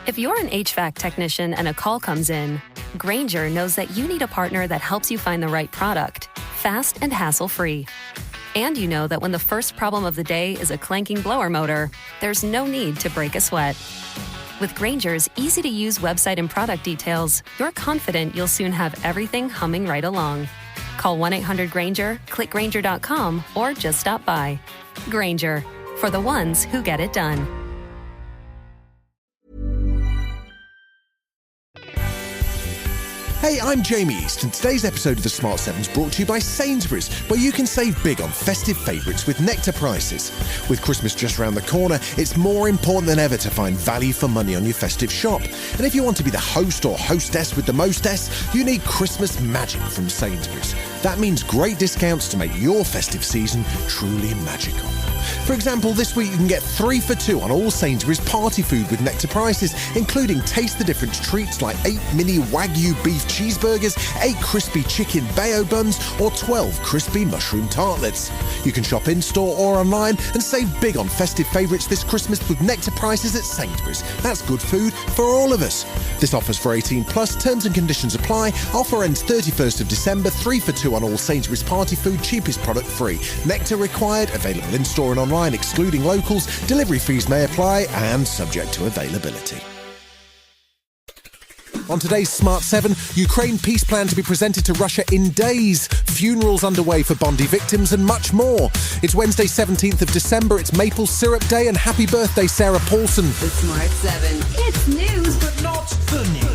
If you're an HVAC technician and a call comes in, Grainger knows that you need a partner that helps you find the right product, fast and hassle-free. And you know that when the first problem of the day is a clanking blower motor, there's no need to break a sweat. With Grainger's easy-to-use website and product details, you're confident you'll soon have everything humming right along. Call 1-800-GRAINGER, click Grainger.com, or just stop by. Grainger, for the ones who get it done. Hey, I'm Jamie East, and today's episode of the Smart 7 is brought to you by Sainsbury's, where you can save big on festive favourites with Nectar prices. With Christmas just around the corner, it's more important than ever to find value for money on your festive shop. And if you want to be the host or hostess with the mostess, you need Christmas magic from Sainsbury's. That means great discounts to make your festive season truly magical. For example, this week you can get 3 for 2 on all Sainsbury's party food with Nectar prices, including taste the difference treats like 8 mini Wagyu beef cheeseburgers, 8 crispy chicken bayo buns, or 12 crispy mushroom tartlets. You can shop in-store or online and save big on festive favourites this Christmas with Nectar prices at Sainsbury's. That's good food for all of us. This offer's for 18 plus, terms and conditions apply. Offer ends 31st of December, 3 for 2 on all Sainsbury's party food, cheapest product free. Nectar required, available in-store and online, excluding locals. Delivery fees may apply and subject to availability. On today's Smart 7, Ukraine peace plan to be presented to Russia in days, funerals underway for Bondi victims and much more. It's Wednesday 17th of December, it's Maple Syrup Day, and happy birthday Sarah Paulson. The Smart 7. It's news, but not the news.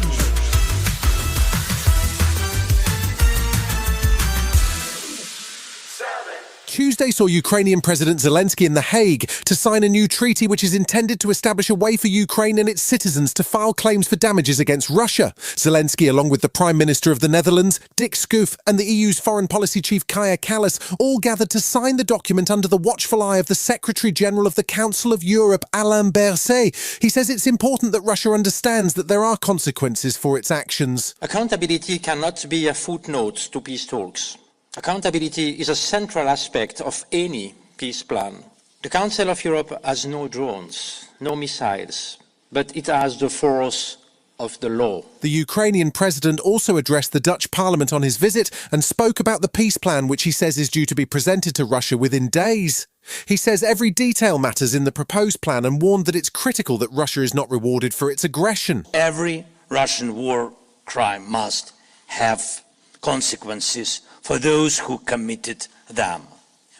Tuesday saw Ukrainian President Zelensky in The Hague to sign a new treaty which is intended to establish a way for Ukraine and its citizens to file claims for damages against Russia. Zelensky, along with the Prime Minister of the Netherlands, Dick Schoof, and the EU's Foreign Policy Chief Kaja Kallas, all gathered to sign the document under the watchful eye of the Secretary-General of the Council of Europe, Alain Berset. He says it's important that Russia understands that there are consequences for its actions. Accountability cannot be a footnote to peace talks. Accountability is a central aspect of any peace plan. The Council of Europe has no drones, no missiles, but it has the force of the law. The Ukrainian president also addressed the Dutch parliament on his visit and spoke about the peace plan, which he says is due to be presented to Russia within days. He says every detail matters in the proposed plan and warned that it's critical that Russia is not rewarded for its aggression. Every Russian war crime must have consequences for those who committed them.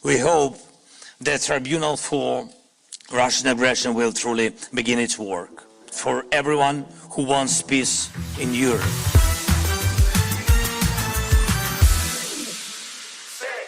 We hope the Tribunal for Russian aggression will truly begin its work for everyone who wants peace in Europe.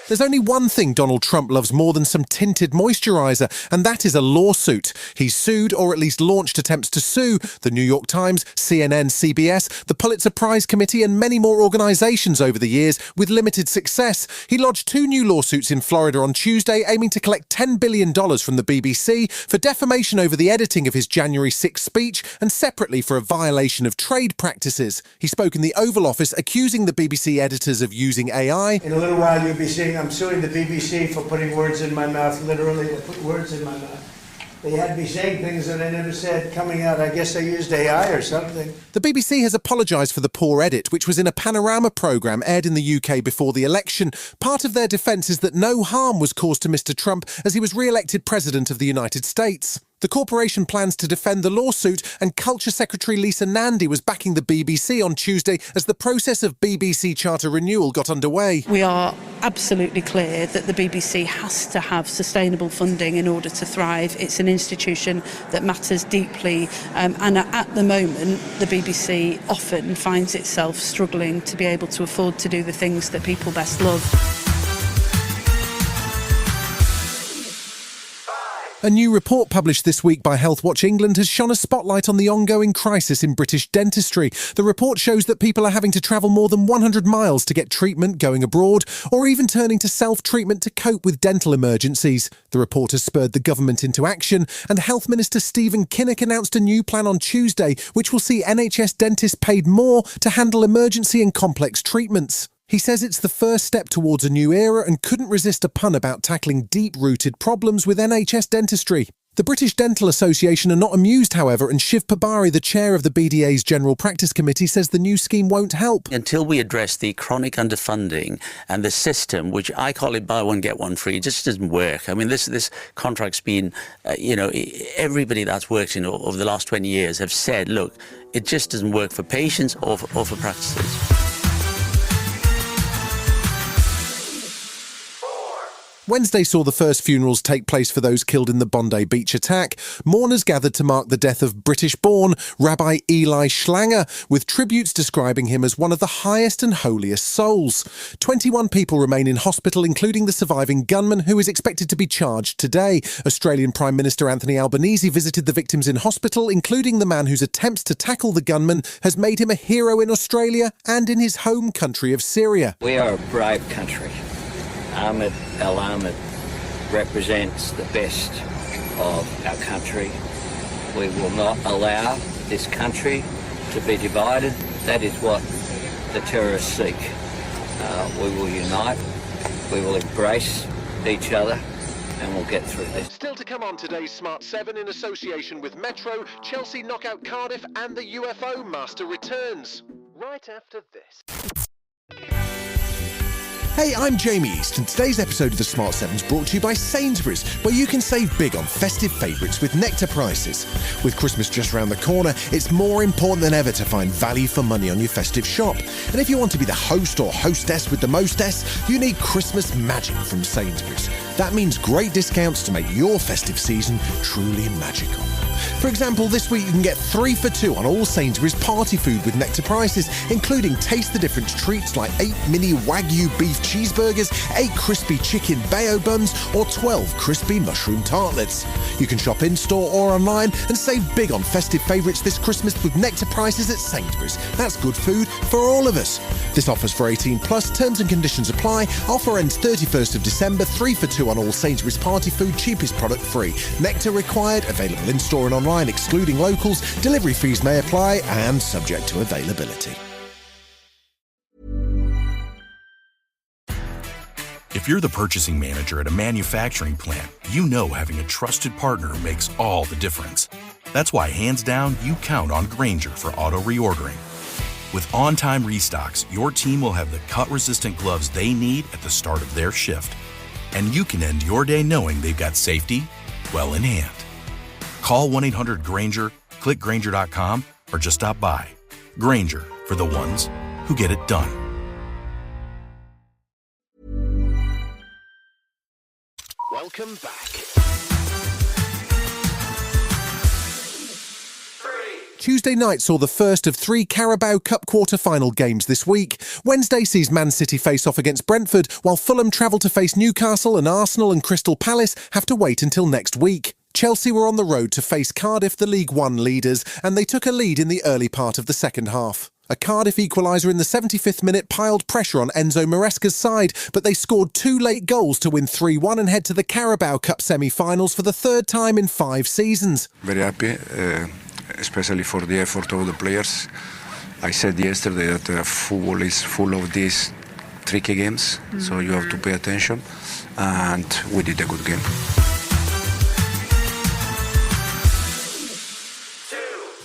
There's only one thing Donald Trump loves more than some tinted moisturiser, and that is a lawsuit. He's sued, or at least launched attempts to sue, the New York Times, CNN, CBS, the Pulitzer Prize Committee, and many more organisations over the years, with limited success. He lodged 2 new lawsuits in Florida on Tuesday, aiming to collect $10 billion from the BBC for defamation over the editing of his January 6th speech, and separately for a violation of trade practices. He spoke in the Oval Office, accusing the BBC editors of using AI. In a little while you'll be seeing I'm suing the BBC for putting words in my mouth, literally, they put words in my mouth. They had me saying things that I never said coming out. I guess I used AI or something. The BBC has apologised for the poor edit, which was in a Panorama programme aired in the UK before the election. Part of their defence is that no harm was caused to Mr Trump as he was re-elected President of the United States. The corporation plans to defend the lawsuit, and Culture Secretary Lisa Nandy was backing the BBC on Tuesday as the process of BBC charter renewal got underway. We are absolutely clear that the BBC has to have sustainable funding in order to thrive. It's an institution that matters deeply, and at the moment the BBC often finds itself struggling to be able to afford to do the things that people best love. A new report published this week by Health Watch England has shone a spotlight on the ongoing crisis in British dentistry. The report shows that people are having to travel more than 100 miles to get treatment, going abroad, or even turning to self-treatment to cope with dental emergencies. The report has spurred the government into action, and Health Minister Stephen Kinnock announced a new plan on Tuesday which will see NHS dentists paid more to handle emergency and complex treatments. He says it's the first step towards a new era and couldn't resist a pun about tackling deep-rooted problems with NHS dentistry. The British Dental Association are not amused, however, and Shiv Pabari, the chair of the BDA's General Practice Committee, says the new scheme won't help. Until we address the chronic underfunding and the system, which I call it buy one, get one free, it just doesn't work. I mean, this contract's been, everybody that's worked in over the last 20 years have said, look, it just doesn't work for patients or for practices. Wednesday saw the first funerals take place for those killed in the Bondi beach attack. Mourners gathered to mark the death of British-born Rabbi Eli Schlanger, with tributes describing him as one of the highest and holiest souls. 21 people remain in hospital, including the surviving gunman, who is expected to be charged today. Australian Prime Minister Anthony Albanese visited the victims in hospital, including the man whose attempts to tackle the gunman has made him a hero in Australia and in his home country of Syria. We are a brave country. Ahmed Al Ahmed represents the best of our country. We will not allow this country to be divided. That is what the terrorists seek. We will unite, we will embrace each other, and we'll get through this. Still to come on today's Smart 7 in association with Metro, Chelsea knock out Cardiff and the UFO Master returns. Right after this. Hey, I'm Jamie East, and today's episode of the Smart 7 is brought to you by Sainsbury's, where you can save big on festive favourites with Nectar prices. With Christmas just around the corner, it's more important than ever to find value for money on your festive shop. And if you want to be the host or hostess with the mostess, you need Christmas magic from Sainsbury's. That means great discounts to make your festive season truly magical. For example, this week you can get 3 for 2 on all Sainsbury's party food with Nectar prices, including taste the difference treats like 8 mini Wagyu beef cheeseburgers, 8 crispy chicken bayo buns, or 12 crispy mushroom tartlets. You can shop in-store or online and save big on festive favourites this Christmas with Nectar prices at Sainsbury's. That's good food for all of us. This offer's for 18 plus, terms and conditions apply. Offer ends 31st of December, 3 for 2 on all Sainsbury's party food, cheapest product free. Nectar required, available in-store and online, excluding locals. Delivery fees may apply and subject to availability. If you're the purchasing manager at a manufacturing plant, you know having a trusted partner makes all the difference. That's why, hands down, you count on Grainger for auto reordering. With on-time restocks, your team will have the cut-resistant gloves they need at the start of their shift. And you can end your day knowing they've got safety well in hand. Call 1-800-GRAINGER, click Grainger.com, or just stop by. Grainger, for the ones who get it done. Welcome back. Tuesday night saw the first of 3 Carabao Cup quarter-final games this week. Wednesday sees Man City face off against Brentford, while Fulham travel to face Newcastle, and Arsenal and Crystal Palace have to wait until next week. Chelsea were on the road to face Cardiff, the League One leaders, and they took a lead in the early part of the second half. A Cardiff equaliser in the 75th minute piled pressure on Enzo Maresca's side, but they scored 2 late goals to win 3-1 and head to the Carabao Cup semi-finals for the 3rd time in 5 seasons. Very happy, especially for the effort of the players. I said yesterday that football is full of these tricky games, so you have to pay attention, and we did a good game.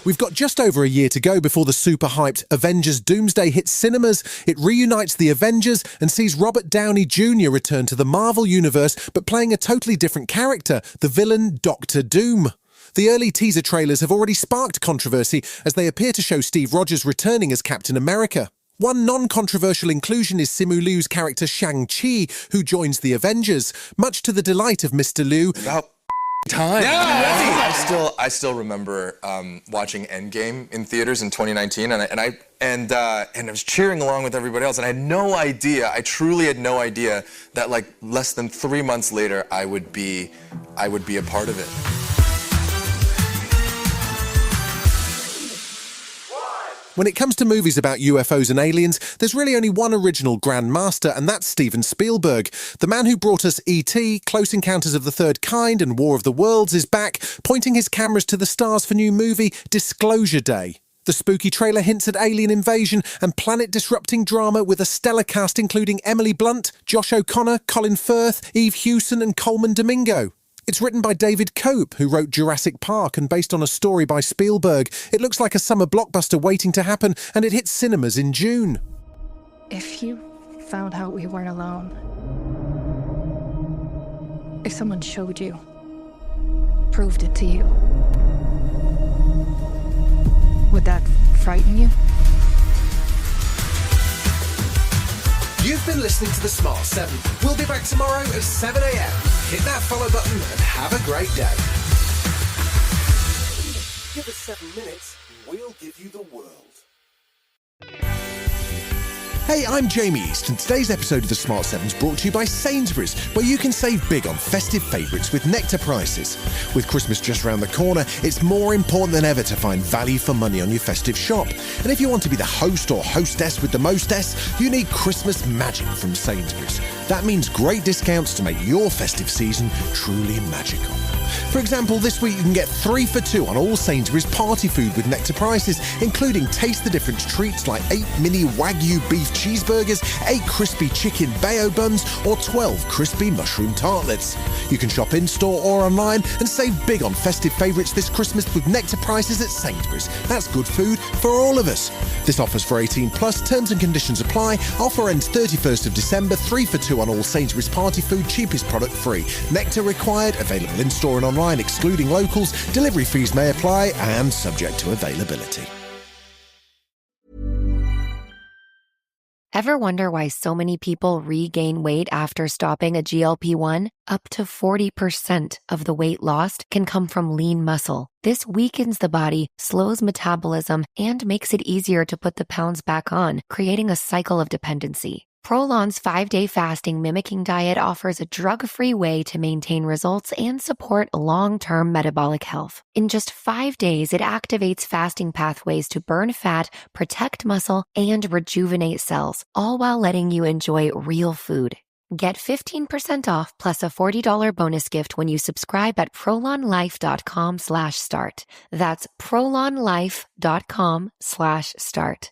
We've got just over a year to go before the super-hyped Avengers Doomsday hits cinemas. It reunites the Avengers and sees Robert Downey Jr. return to the Marvel Universe, but playing a totally different character, the villain Doctor Doom. The early teaser trailers have already sparked controversy as they appear to show Steve Rogers returning as Captain America. One non-controversial inclusion is Simu Liu's character Shang-Chi, who joins the Avengers, much to the delight of Mr. Liu. About time. Yeah, I still remember watching Endgame in theaters in 2019, and I was cheering along with everybody else, and I had no idea. I truly had no idea that like less than 3 months later, I would be a part of it. When it comes to movies about UFOs and aliens, there's really only one original Grand Master, and that's Steven Spielberg. The man who brought us E.T., Close Encounters of the Third Kind and War of the Worlds is back, pointing his cameras to the stars for new movie Disclosure Day. The spooky trailer hints at alien invasion and planet-disrupting drama with a stellar cast including Emily Blunt, Josh O'Connor, Colin Firth, Eve Hewson and Coleman Domingo. It's written by David Cope, who wrote Jurassic Park, and based on a story by Spielberg. It looks like a summer blockbuster waiting to happen, and it hits cinemas in June. If you found out we weren't alone, if someone showed you, proved it to you, would that frighten you? You've been listening to The Smart 7. We'll be back tomorrow at 7 a.m. Hit that follow button and have a great day. Give us 7 minutes and we'll give you the world. Hey, I'm Jamie East, and today's episode of The Smart 7 is brought to you by Sainsbury's, where you can save big on festive favourites with nectar prices. With Christmas just around the corner, it's more important than ever to find value for money on your festive shop. And if you want to be the host or hostess with the mostess, you need Christmas magic from Sainsbury's. That means great discounts to make your festive season truly magical. For example, this week you can get 3 for 2 on all Sainsbury's party food with nectar prices, including taste the difference treats like 8 mini Wagyu beef cheeseburgers, 8 crispy chicken bayo buns, or 12 crispy mushroom tartlets. You can shop in-store or online and save big on festive favourites this Christmas with nectar prices at Sainsbury's. That's good food for all of us. This offer's for 18 plus, terms and conditions apply. Offer ends 31st of December, 3 for 2 on all Sainsbury's party food, cheapest product free. Nectar required, available in-store and online, excluding locals. Delivery fees may apply and subject to availability. Ever wonder why so many people regain weight after stopping a GLP-1? Up to 40% of the weight lost can come from lean muscle. This weakens the body, slows metabolism, and makes it easier to put the pounds back on, creating a cycle of dependency. Prolon's 5-day fasting mimicking diet offers a drug-free way to maintain results and support long-term metabolic health. In just 5 days, it activates fasting pathways to burn fat, protect muscle, and rejuvenate cells, all while letting you enjoy real food. Get 15% off plus a $40 bonus gift when you subscribe at prolonlife.com/start. That's prolonlife.com/start.